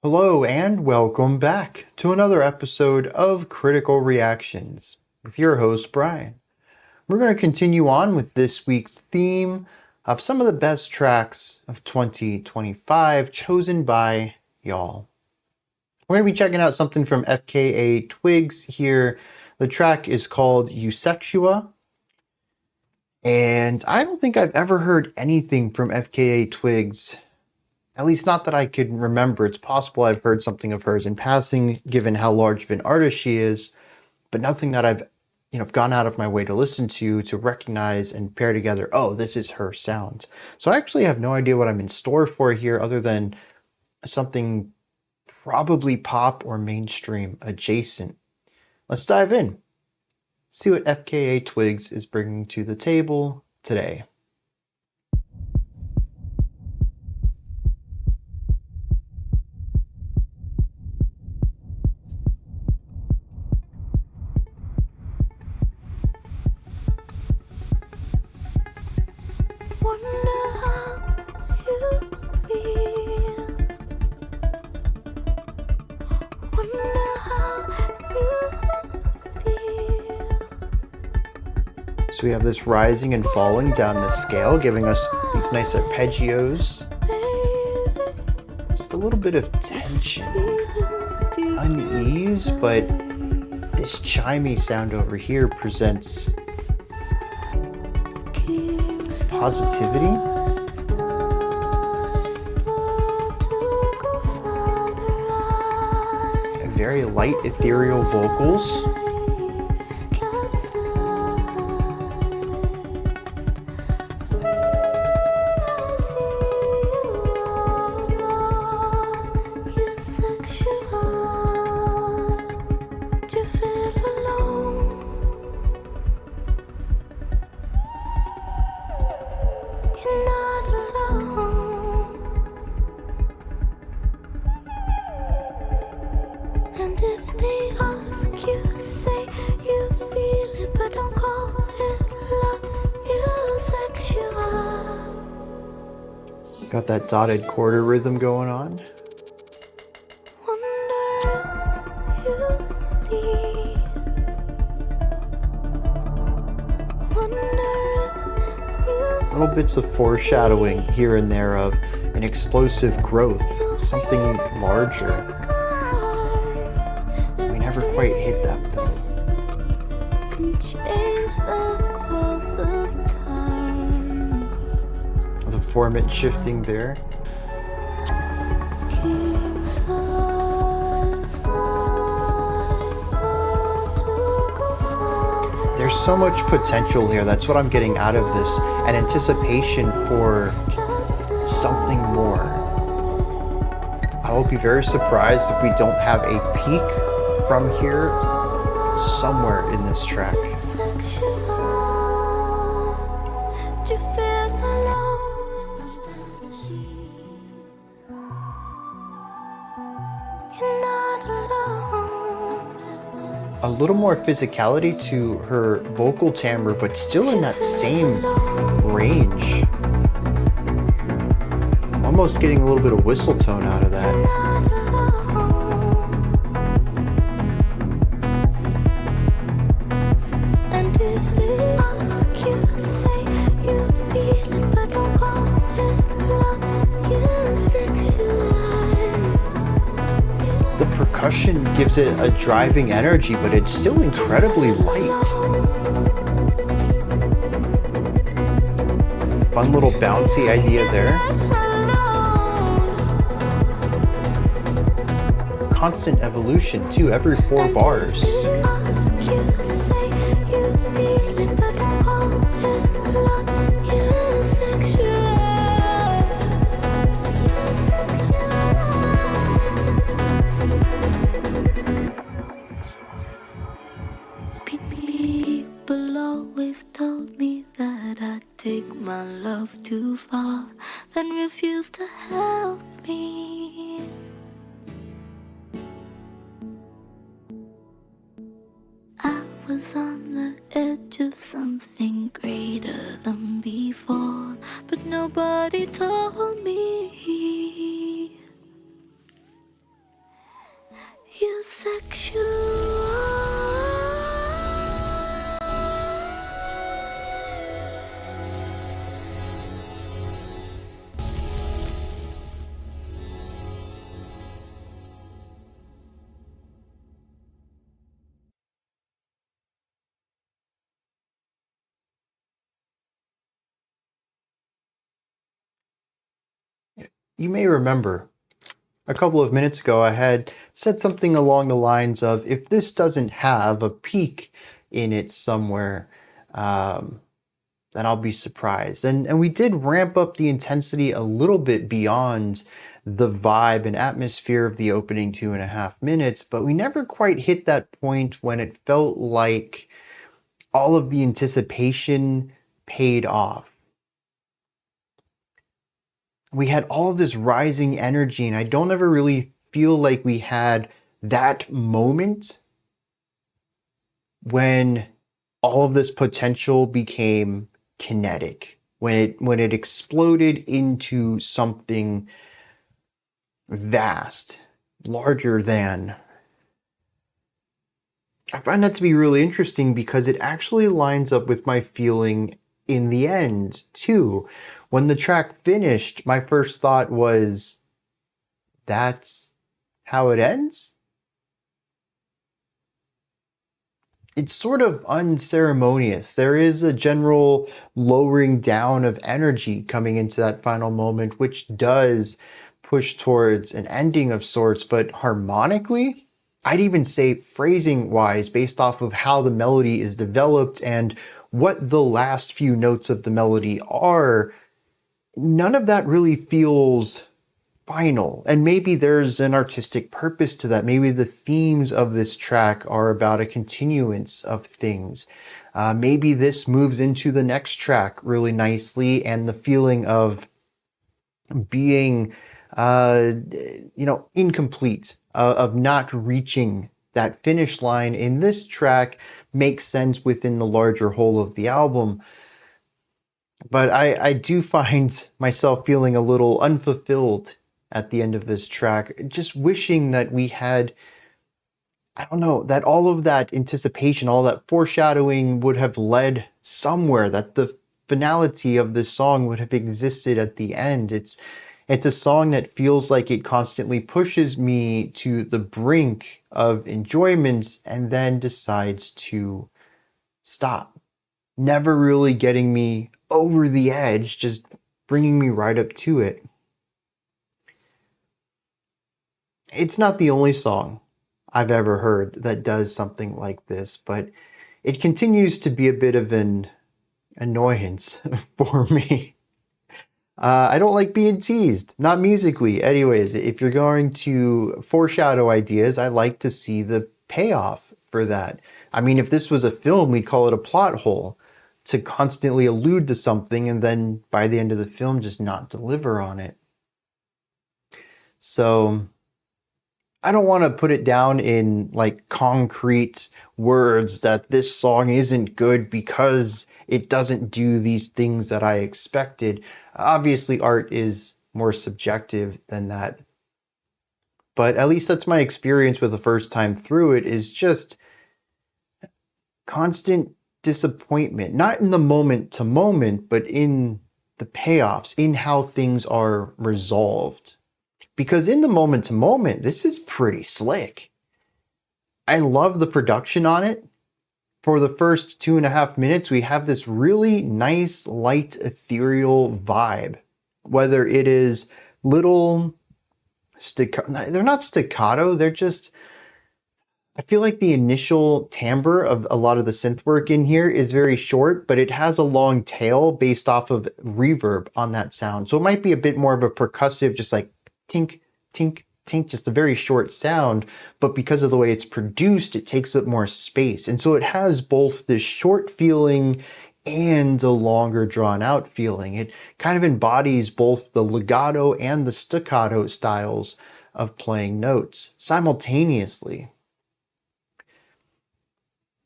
Hello and welcome back to another episode of Critical Reactions with your host, Bryan. We're going to continue on with this week's theme of some of the best tracks of 2025 chosen by y'all. We're going to be checking out something from FKA Twigs here. The track is called Eusexua. And I don't think I've ever heard anything from FKA Twigs. At least not that I could remember. It's possible I've heard something of hers in passing, given how large of an artist she is, but nothing that I've gone out of my way to listen to recognize and pair together, oh, this is her sound. So I actually have no idea what I'm in store for here other than something probably pop or mainstream adjacent. Let's dive in. See what FKA Twigs is bringing to the table today. So we have this rising and falling down the scale, giving us these nice arpeggios. Just a little bit of tension, unease, but this chimey sound over here presents positivity. And very light ethereal vocals. And if they ask you, say you feel it, but don't call it love. Eusexua. Got that dotted quarter rhythm going on. Wonder if you see. Wonder if you Little bits of foreshadowing here and there of an explosive growth, something larger. We never quite hit that though. can change the course of time. The format shifting there. King size time, Portugal sunrise. There's so much potential here. That's what I'm getting out of this. An anticipation for something more. I will be very surprised if we don't have a peak from here somewhere in this track. Do you feel alone? You're not alone. A little more physicality to her vocal timbre, but still in that same range. Almost getting a little bit of whistle tone out of that. And if they ask you, say you feel it, but don't call it love. Eusexua. The percussion gives it a driving energy, but it's still incredibly light. Fun little bouncy idea there. Constant evolution too, every 4 bars. People always told me that I'd take my love too far, then refuse to help me. I was on the edge of something greater than before, but nobody told me. you may remember a couple of minutes ago I had said something along the lines of, if this doesn't have a peak in it somewhere, then I'll be surprised. And we did ramp up the intensity a little bit beyond the vibe and atmosphere of the opening 2.5 minutes, but we never quite hit that point when it felt like all of the anticipation paid off. We had all of this rising energy, and I don't ever really feel like we had that moment when all of this potential became kinetic, when it exploded into something vast, larger than. I find that to be really interesting because it actually lines up with my feeling in the end too. When the track finished, my first thought was, that's how it ends? It's sort of unceremonious. There is a general lowering down of energy coming into that final moment, which does push towards an ending of sorts, but harmonically, I'd even say phrasing wise, based off of how the melody is developed and what the last few notes of the melody are, none of that really feels final. And maybe there's an artistic purpose to that. Maybe the themes of this track are about a continuance of things. Maybe this moves into the next track really nicely, and the feeling of being, incomplete, of not reaching that finish line in this track makes sense within the larger whole of the album. But I do find myself feeling a little unfulfilled at the end of this track, just wishing that we had, I don't know, that all of that anticipation, all that foreshadowing would have led somewhere, that the finality of this song would have existed at the end. It's a song that feels like it constantly pushes me to the brink of enjoyment and then decides to stop. Never really getting me over the edge, just bringing me right up to it. It's not the only song I've ever heard that does something like this, but it continues to be a bit of an annoyance for me. I don't like being teased, not musically. Anyways, if you're going to foreshadow ideas, I like to see the payoff for that. I mean, if this was a film, we'd call it a plot hole, to constantly allude to something and then by the end of the film just not deliver on it. So I don't want to put it down in like concrete words that this song isn't good because it doesn't do these things that I expected. Obviously, art is more subjective than that. But at least that's my experience with the first time through it, is just constant disappointment. Not in the moment to moment, but in the payoffs, in how things are resolved. Because in the moment to moment, this is pretty slick. I love the production on it. For the first 2.5 minutes, we have this really nice, light, ethereal vibe. Whether it is little staccato, they're not staccato, they're just, I feel like the initial timbre of a lot of the synth work in here is very short, but it has a long tail based off of reverb on that sound. So it might be a bit more of a percussive, just like tink, tink, tink, just a very short sound, but because of the way it's produced, it takes up more space. And so it has both this short feeling and a longer drawn out feeling. It kind of embodies both the legato and the staccato styles of playing notes simultaneously.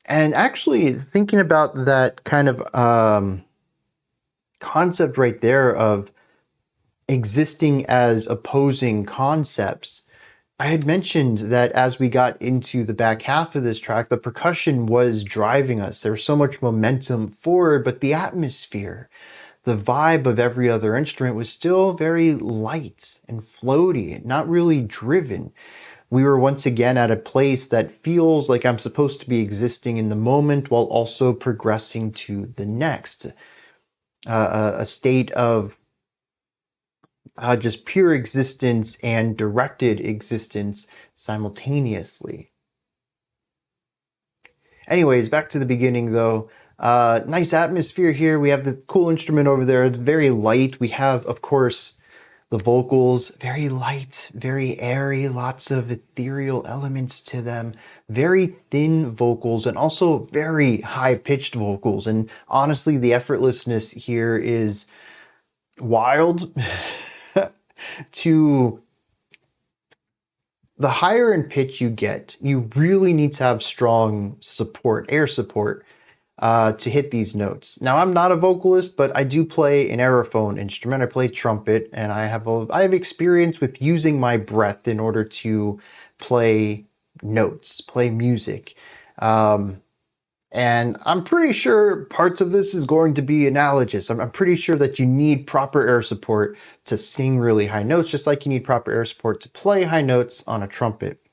And actually thinking about that kind of concept right there of existing as opposing concepts, I had mentioned that as we got into the back half of this track, the percussion was driving us. There was so much momentum forward, but the atmosphere, the vibe of every other instrument was still very light and floaty, not really driven. We were once again at a place that feels like I'm supposed to be existing in the moment while also progressing to the next. A state of just pure existence and directed existence simultaneously. Anyways, back to the beginning though. Nice atmosphere here. We have the cool instrument over there. It's very light. We have, of course, the vocals, very light, very airy, lots of ethereal elements to them, very thin vocals, and also very high-pitched vocals. And honestly, the effortlessness here is wild. To the higher in pitch you get, you really need to have strong support, air support, to hit these notes. Now, I'm not a vocalist, but I do play an aerophone instrument. I play trumpet, and I have experience with using my breath in order to play notes, play music. And I'm pretty sure parts of this is going to be analogous. I'm pretty sure that you need proper air support to sing really high notes, just like you need proper air support to play high notes on a trumpet.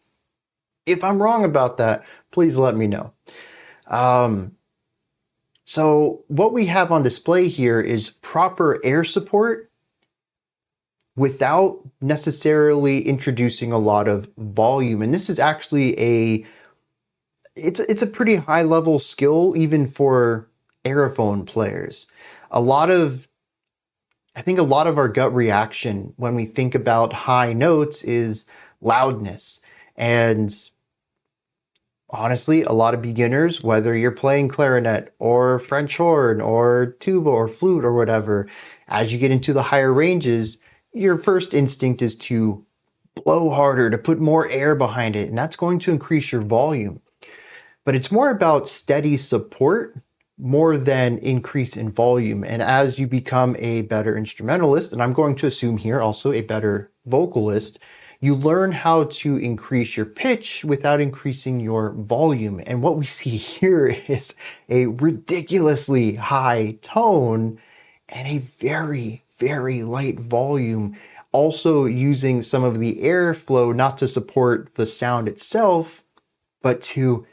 If I'm wrong about that, please let me know. So what we have on display here is proper air support without necessarily introducing a lot of volume. And this is actually it's a pretty high level skill even for aerophone players. I think a lot of our gut reaction when we think about high notes is loudness. And honestly, a lot of beginners, whether you're playing clarinet or French horn or tuba or flute or whatever, as you get into the higher ranges, your first instinct is to blow harder, to put more air behind it, and that's going to increase your volume. But it's more about steady support more than increase in volume. And as you become a better instrumentalist, and I'm going to assume here also a better vocalist, you learn how to increase your pitch without increasing your volume. And what we see here is a ridiculously high tone and a very, very light volume. Also using some of the airflow not to support the sound itself, but to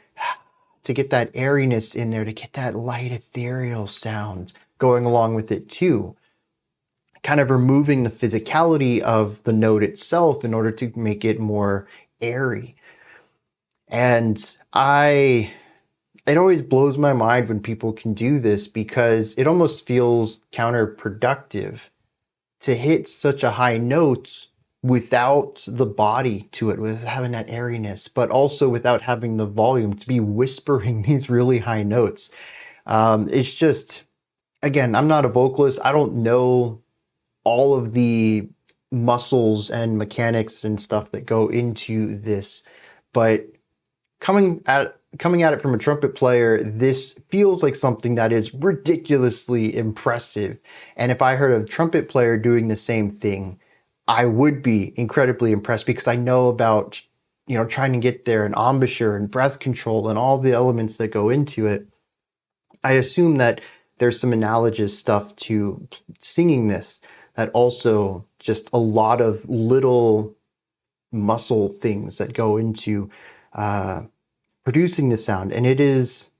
get that airiness in there, to get that light ethereal sound going along with it too. Kind of removing the physicality of the note itself in order to make it more airy. And it always blows my mind when people can do this because it almost feels counterproductive to hit such a high note without the body to it, without having that airiness, but also without having the volume to be whispering these really high notes. It's just, again, I'm not a vocalist. I don't know all of the muscles and mechanics and stuff that go into this, but coming at it from a trumpet player, this feels like something that is ridiculously impressive. And if I heard a trumpet player doing the same thing, I would be incredibly impressed because I know about, trying to get there and embouchure and breath control and all the elements that go into it. I assume that there's some analogous stuff to singing this, that also just a lot of little muscle things that go into producing the sound. And it is,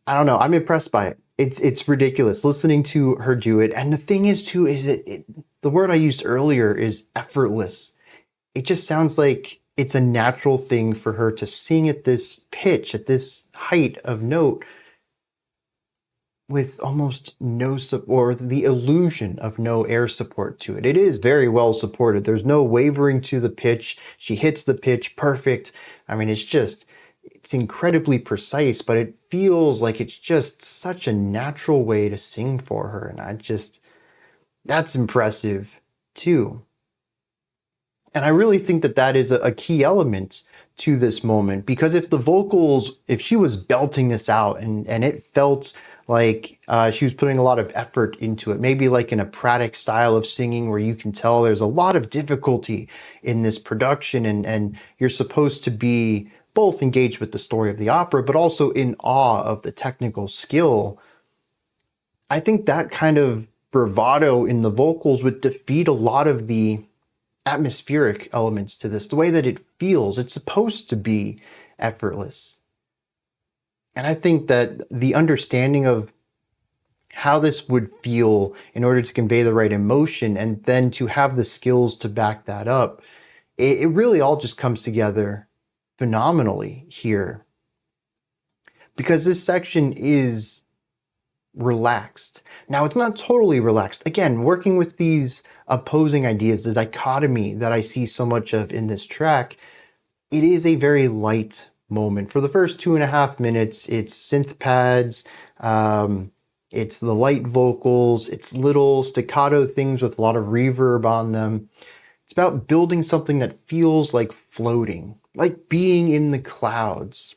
I don't know, I'm impressed by it. It's ridiculous listening to her do it. And the thing is too, is the word I used earlier is effortless. It just sounds like it's a natural thing for her to sing at this pitch, at this height of note, with almost no support, or the illusion of no air support to it. It is very well supported. There's no wavering to the pitch. She hits the pitch perfect. I mean, it's incredibly precise, but it feels like it's just such a natural way to sing for her. And that's impressive too. And I really think that is a key element to this moment, because if she was belting this out and it felt like she was putting a lot of effort into it, maybe like an operatic style of singing where you can tell there's a lot of difficulty in this production, and you're supposed to be both engaged with the story of the opera, but also in awe of the technical skill. I think that kind of bravado in the vocals would defeat a lot of the atmospheric elements to this, the way that it feels. It's supposed to be effortless. And I think that the understanding of how this would feel in order to convey the right emotion, and then to have the skills to back that up. It really all just comes together phenomenally here, because this section is relaxed. Now, it's not totally relaxed. Again, working with these opposing ideas, the dichotomy that I see so much of in this track, it is a very light moment. For the first 2.5 minutes, it's synth pads, it's the light vocals, it's little staccato things with a lot of reverb on them. It's about building something that feels like floating, like being in the clouds.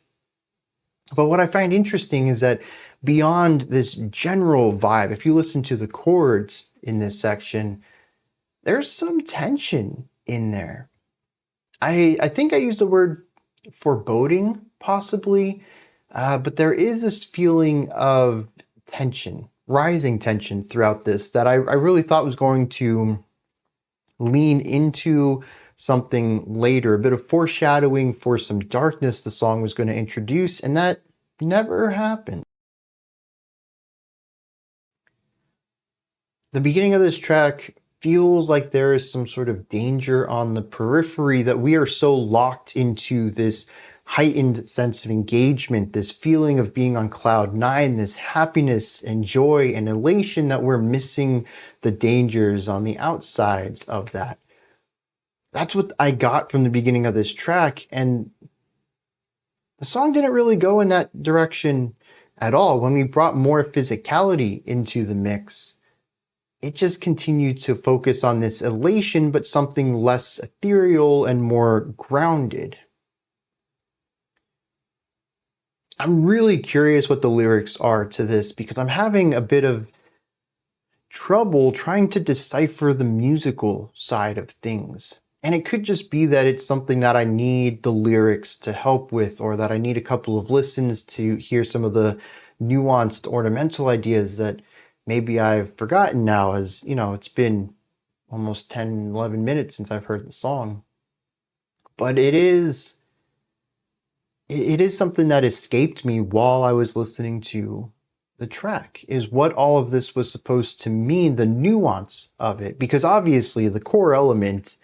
But what I find interesting is that beyond this general vibe, if you listen to the chords in this section, there's some tension in there. I think I used the word foreboding, possibly, but there is this feeling of tension, rising tension throughout this that I really thought was going to lean into something later, a bit of foreshadowing for some darkness the song was going to introduce, and that never happened. The beginning of this track feels like there is some sort of danger on the periphery, that we are so locked into this heightened sense of engagement, this feeling of being on cloud nine, this happiness and joy and elation, that we're missing the dangers on the outsides of that. That's what I got from the beginning of this track, and the song didn't really go in that direction at all. When we brought more physicality into the mix, it just continued to focus on this elation, but something less ethereal and more grounded. I'm really curious what the lyrics are to this, because I'm having a bit of trouble trying to decipher the musical side of things. And it could just be that it's something that I need the lyrics to help with, or that I need a couple of listens to hear some of the nuanced ornamental ideas that maybe I've forgotten now, as you know, it's been almost 10, 11 minutes since I've heard the song. But it is something that escaped me while I was listening to the track, is what all of this was supposed to mean, the nuance of it. Because obviously the core element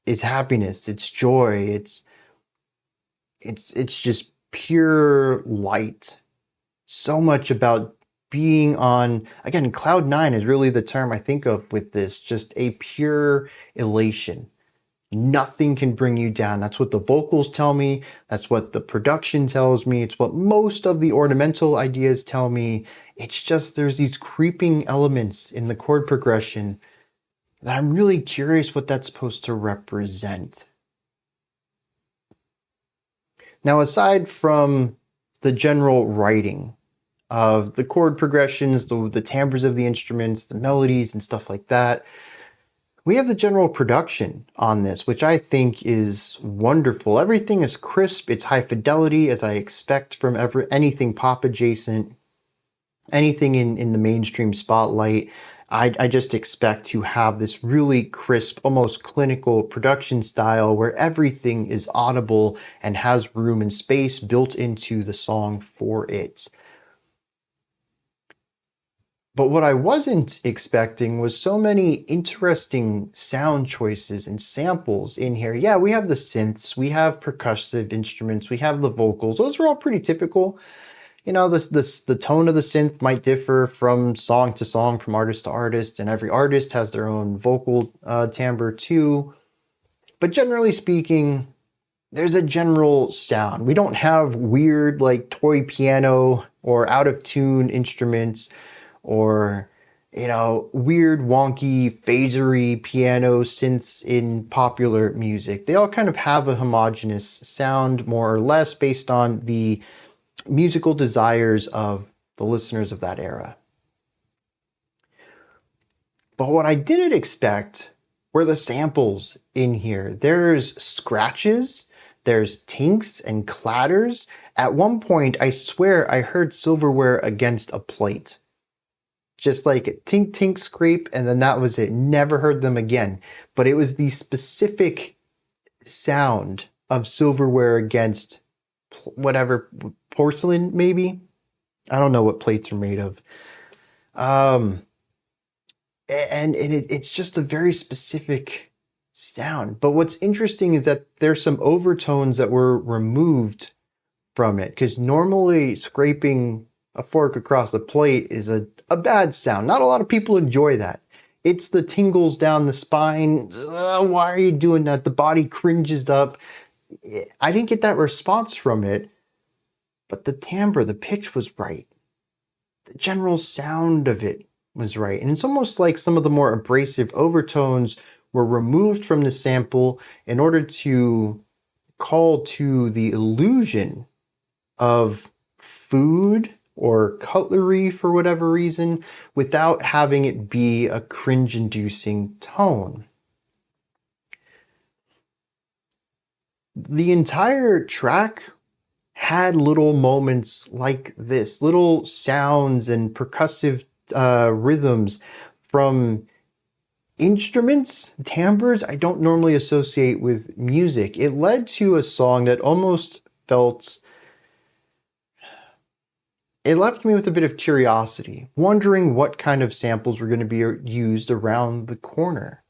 is happiness, it's joy, it's just pure light. So much about being on, again, cloud nine is really the term I think of with this, just a pure elation. Nothing can bring you down. That's what the vocals tell me. That's what the production tells me. It's what most of the ornamental ideas tell me. It's just there's these creeping elements in the chord progression that I'm really curious what that's supposed to represent. Now, aside from the general writing of the chord progressions, the timbres of the instruments, the melodies and stuff like that, we have the general production on this, which I think is wonderful. Everything is crisp, it's high fidelity, as I expect from anything pop adjacent, anything in the mainstream spotlight. I just expect to have this really crisp, almost clinical production style where everything is audible and has room and space built into the song for it. But what I wasn't expecting was so many interesting sound choices and samples in here. Yeah, we have the synths, we have percussive instruments, we have the vocals. Those are all pretty typical. You know, the tone of the synth might differ from song to song, from artist to artist, and every artist has their own vocal timbre too. But generally speaking, there's a general sound. We don't have weird like toy piano or out of tune instruments, or you know, weird wonky phasery piano synths in popular music. They all kind of have a homogeneous sound, more or less, based on the musical desires of the listeners of that era. But what I didn't expect were the samples in here. There's scratches, there's tinks and clatters. At one point, I swear I heard silverware against a plate. Just like a tink tink scrape, and then that was it. Never heard them again. But it was the specific sound of silverware against whatever, porcelain maybe? I don't know what plates are made of. Um, it's just a very specific sound. But what's interesting is that there's some overtones that were removed from it, because normally scraping a fork across the plate is a bad sound. Not a lot of people enjoy that. It's the tingles down the spine. Why are you doing that? The body cringes up. I didn't get that response from it, but the timbre, the pitch was right. The general sound of it was right. And it's almost like some of the more abrasive overtones were removed from the sample in order to call to the illusion of food or cutlery for whatever reason without having it be a cringe-inducing tone. The entire track had little moments like this, little sounds and percussive rhythms from instruments, timbres I don't normally associate with music. It led to a song that almost felt... It left me with a bit of curiosity, wondering what kind of samples were going to be used around the corner.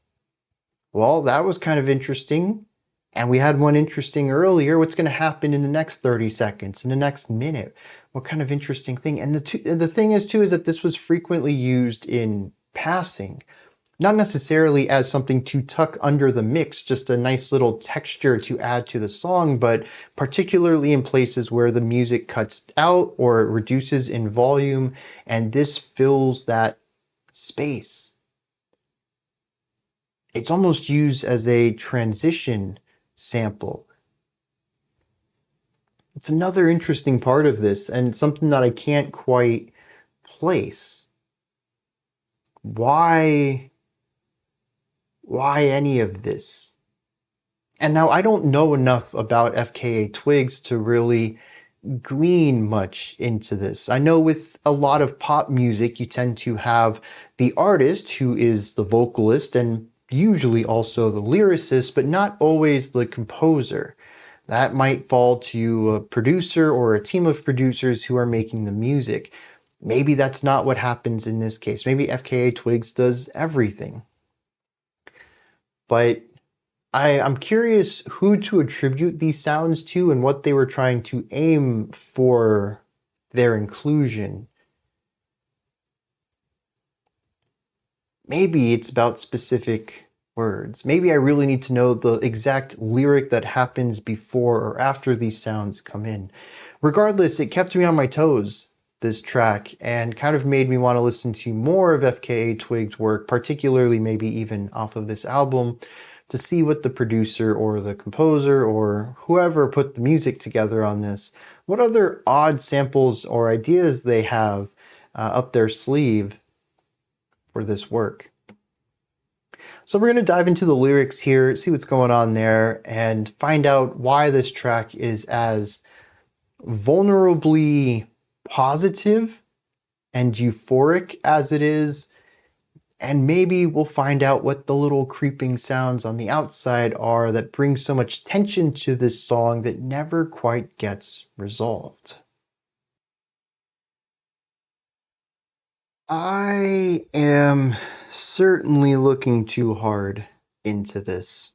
Well, that was kind of interesting. And we had one interesting earlier. What's going to happen in the next 30 seconds, in the next minute? What kind of interesting thing? And the thing is, too, is that this was frequently used in passing. Not necessarily as something to tuck under the mix, just a nice little texture to add to the song, but particularly in places where the music cuts out or reduces in volume, and this fills that space. It's almost used as a transition sample. It's another interesting part of this, and something that I can't quite place. Why any of this? And now I don't know enough about FKA twigs to really glean much into this. I know with a lot of pop music, you tend to have the artist who is the vocalist and usually also the lyricist, but not always the composer. That might fall to a producer or a team of producers who are making the music. Maybe that's not what happens in this case. Maybe FKA twigs does everything. But I'm curious who to attribute these sounds to and what they were trying to aim for their inclusion. Maybe it's about specific words. Maybe I really need to know the exact lyric that happens before or after these sounds come in. Regardless, it kept me on my toes, this track, and kind of made me want to listen to more of FKA twigs' work, particularly maybe even off of this album, to see what the producer or the composer or whoever put the music together on this, what other odd samples or ideas they have up their sleeve for this work. So we're going to dive into the lyrics here, see what's going on there, and find out why this track is as vulnerably positive and euphoric as it is. And maybe we'll find out what the little creeping sounds on the outside are that bring so much tension to this song that never quite gets resolved. I am certainly looking too hard into this.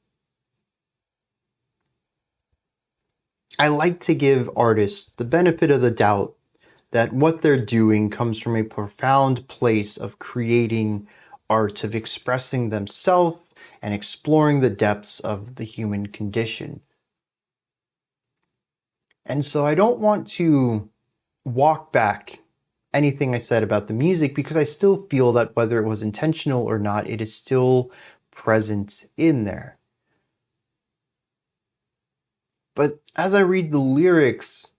I like to give artists the benefit of the doubt that what they're doing comes from a profound place of creating art, of expressing themselves and exploring the depths of the human condition. And so I don't want to walk back anything I said about the music, because I still feel that whether it was intentional or not, it is still present in there. But as I read the lyrics,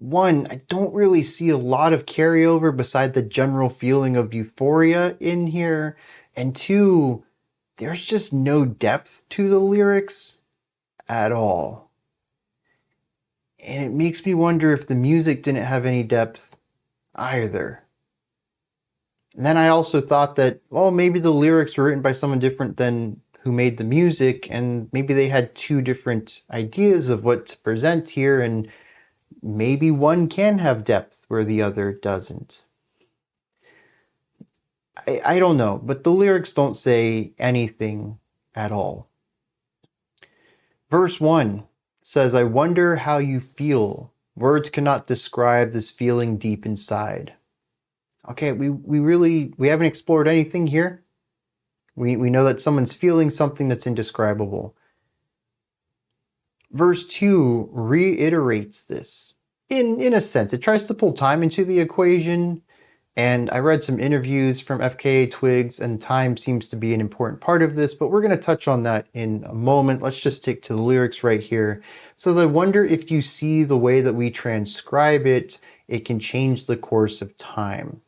one, I don't really see a lot of carryover beside the general feeling of euphoria in here. And two, there's just no depth to the lyrics at all. And it makes me wonder if the music didn't have any depth either. And then I also thought that, well, maybe the lyrics were written by someone different than who made the music, and maybe they had two different ideas of what to present here, and maybe one can have depth where the other doesn't. I don't know, but the lyrics don't say anything at all. Verse 1 says, I wonder how you feel. Words cannot describe this feeling deep inside. Okay, we haven't explored anything here. We know that someone's feeling something that's indescribable. Verse 2 reiterates this. In a sense, it tries to pull time into the equation, and I read some interviews from FKA Twigs, and time seems to be an important part of this, but we're going to touch on that in a moment. Let's just stick to the lyrics right here. It says, I wonder if you see the way that we transcribe it, it can change the course of time.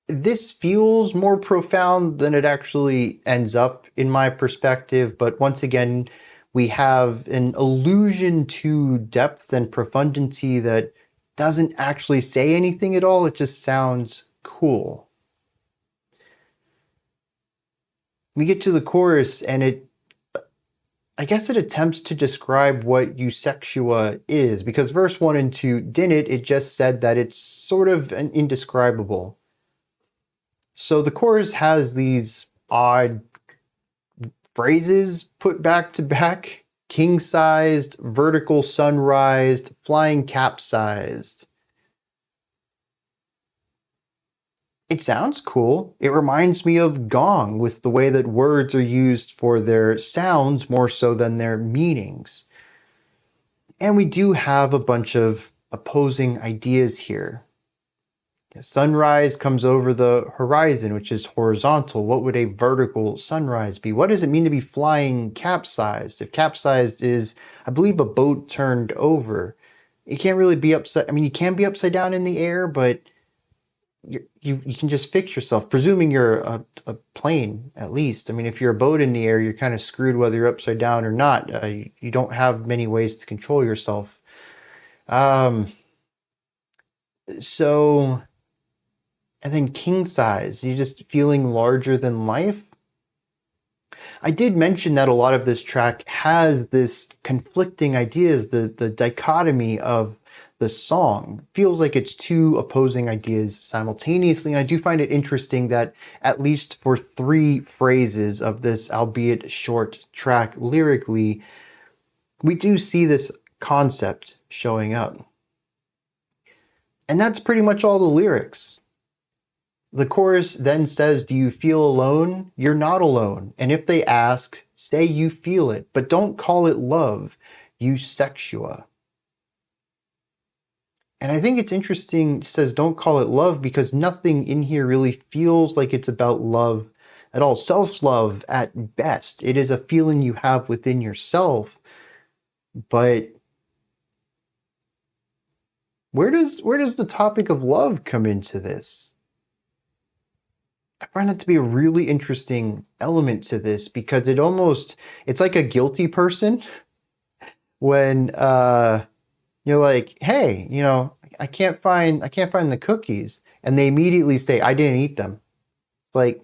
This feels more profound than it actually ends up in my perspective, but once again, we have an allusion to depth and profundity that doesn't actually say anything at all. It just sounds cool. We get to the chorus and I guess it attempts to describe what Eusexua is, because verse 1 and 2 didn't. It just said that it's sort of an indescribable. So the chorus has these odd phrases put back to back. King-sized, vertical sunrised, flying capsized. It sounds cool. It reminds me of Gong with the way that words are used for their sounds more so than their meanings. And we do have a bunch of opposing ideas here. Sunrise comes over the horizon, which is horizontal. What would a vertical sunrise be? What does it mean to be flying capsized? If capsized is, I believe, a boat turned over, you can't really be upside. I mean, you can be upside down in the air, but you can just fix yourself, presuming you're a plane, at least. I mean, if you're a boat in the air, you're kind of screwed whether you're upside down or not. You don't have many ways to control yourself. So... And then king size, you're just feeling larger than life. I did mention that a lot of this track has this conflicting ideas, the dichotomy of the song. Feels like it's two opposing ideas simultaneously. And I do find it interesting that at least for 3 phrases of this, albeit short track lyrically, we do see this concept showing up. And that's pretty much all the lyrics. The chorus then says, do you feel alone? You're not alone. And if they ask, say you feel it, but don't call it love, Eusexua. And I think it's interesting, it says don't call it love, because nothing in here really feels like it's about love at all. Self-love at best. It is a feeling you have within yourself, but where does the topic of love come into this? I find that to be a really interesting element to this, because it's like a guilty person when you're like, hey, I can't find the cookies, and they immediately say, I didn't eat them. Like,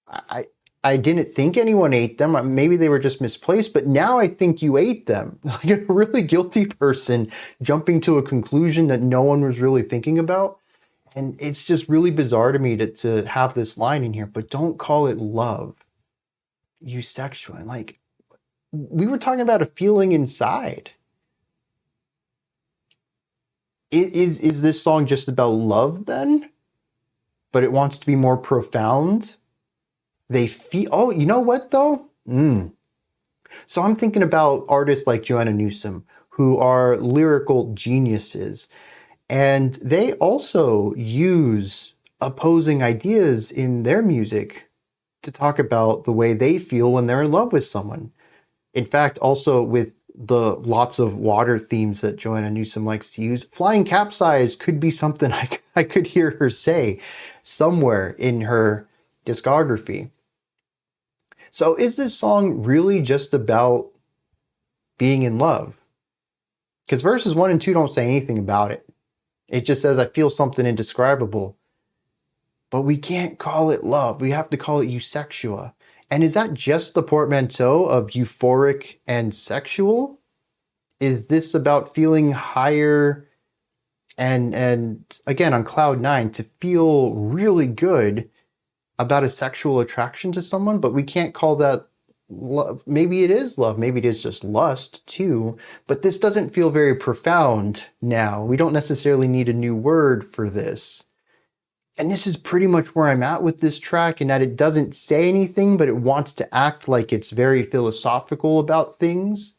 I didn't think anyone ate them. Maybe they were just misplaced, but now I think you ate them. Like a really guilty person jumping to a conclusion that no one was really thinking about. And it's just really bizarre to me to have this line in here, but don't call it love, Eusexual. Like, we were talking about a feeling inside. Is this song just about love then? But it wants to be more profound? They feel, oh, you know what though? So I'm thinking about artists like Joanna Newsom, who are lyrical geniuses. And they also use opposing ideas in their music to talk about the way they feel when they're in love with someone. In fact, also with the lots of water themes that Joanna Newsom likes to use, flying capsize could be something I could hear her say somewhere in her discography. So is this song really just about being in love? Because verses 1 and 2 don't say anything about it. It just says, I feel something indescribable. But we can't call it love. We have to call it Eusexua. And is that just the portmanteau of euphoric and sexual? Is this about feeling higher And again, on cloud nine, to feel really good about a sexual attraction to someone, but we can't call that love. Maybe it is love, maybe it is just lust too, but this doesn't feel very profound now. We don't necessarily need a new word for this. And this is pretty much where I'm at with this track, in that it doesn't say anything, but it wants to act like it's very philosophical about things.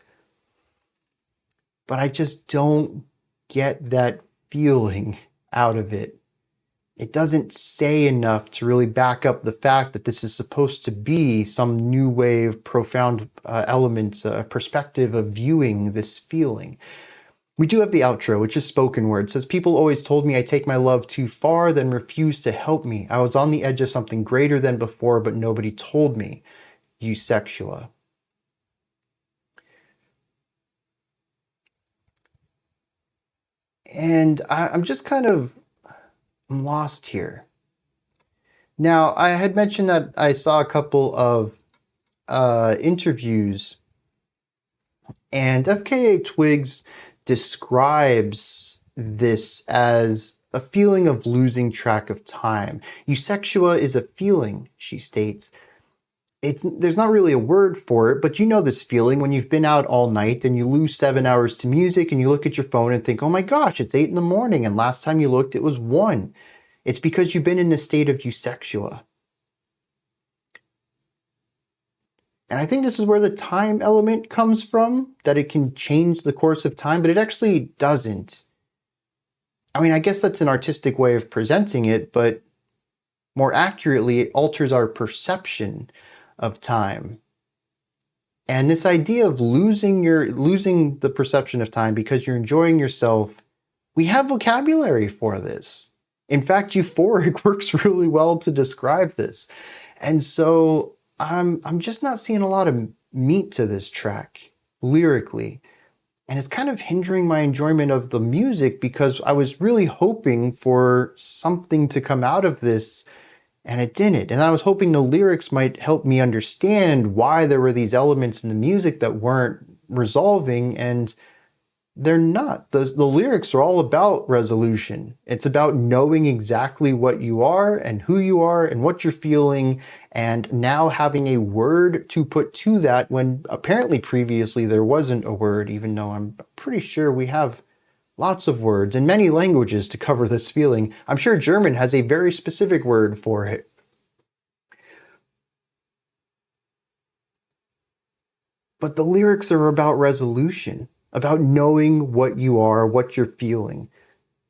But I just don't get that feeling out of it. It doesn't say enough to really back up the fact that this is supposed to be some new wave, profound element, perspective of viewing this feeling. We do have the outro, which is spoken word. It says, people always told me I take my love too far, then refused to help me. I was on the edge of something greater than before, but nobody told me. Eusexua. And I'm just kind of lost here. Now, I had mentioned that I saw a couple of interviews, and FKA Twigs describes this as a feeling of losing track of time. Eusexua is a feeling, she states. There's not really a word for it, but you know this feeling when you've been out all night and you lose 7 hours to music and you look at your phone and think, oh my gosh, it's 8 in the morning, and last time you looked it was 1. It's because you've been in a state of Eusexua. And I think this is where the time element comes from, that it can change the course of time, but it actually doesn't. I mean, I guess that's an artistic way of presenting it, but more accurately, it alters our perception of time. And this idea of losing the perception of time because you're enjoying yourself, we have vocabulary for this. In fact, euphoric works really well to describe this. And so I'm just not seeing a lot of meat to this track lyrically. And it's kind of hindering my enjoyment of the music, because I was really hoping for something to come out of this, and it didn't. And I was hoping the lyrics might help me understand why there were these elements in the music that weren't resolving, and they're not. The lyrics are all about resolution. It's about knowing exactly what you are and who you are and what you're feeling, and now having a word to put to that, when apparently previously there wasn't a word, even though I'm pretty sure we have lots of words in many languages to cover this feeling. I'm sure German has a very specific word for it. But the lyrics are about resolution, about knowing what you are, what you're feeling.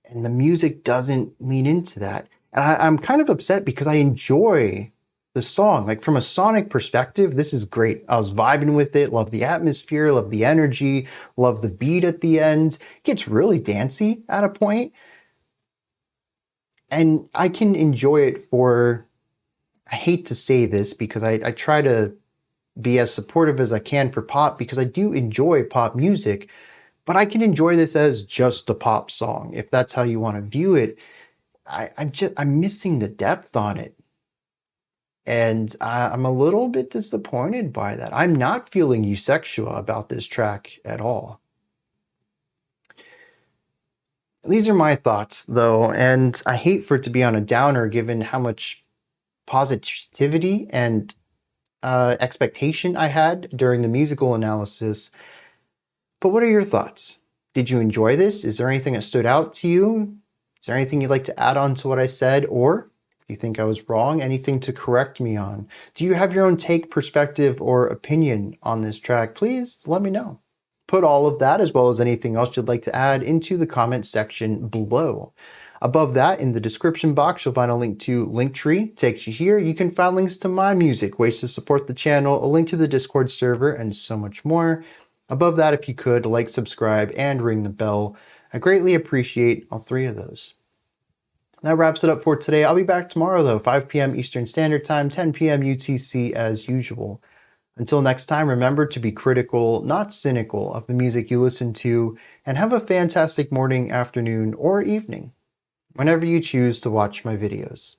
And the music doesn't lean into that. And I'm kind of upset, because I enjoy the song. Like, from a sonic perspective, this is great. I was vibing with it, love the atmosphere, love the energy, love the beat at the end. It gets really dancey at a point. And I can enjoy it for, I hate to say this, because I try to be as supportive as I can for pop, because I do enjoy pop music, but I can enjoy this as just a pop song, if that's how you want to view it. I'm missing the depth on it. And I'm a little bit disappointed by that. I'm not feeling Eusexua about this track at all. These are my thoughts, though, and I hate for it to be on a downer, given how much positivity and expectation I had during the musical analysis. But what are your thoughts? Did you enjoy this? Is there anything that stood out to you? Is there anything you'd like to add on to what I said? Or if you think I was wrong, anything to correct me on? Do you have your own take, perspective, or opinion on this track? Please let me know. Put all of that, as well as anything else you'd like to add, into the comment section below. Above that, in the description box, you'll find a link to Linktree. Takes you here. You can find links to my music, ways to support the channel, a link to the Discord server, and so much more. Above that, if you could, like, subscribe, and ring the bell. I greatly appreciate all 3 of those. That wraps it up for today. I'll be back tomorrow, though, 5 p.m. Eastern Standard Time, 10 p.m. UTC as usual. Until next time, remember to be critical, not cynical, of the music you listen to, and have a fantastic morning, afternoon, or evening, whenever you choose to watch my videos.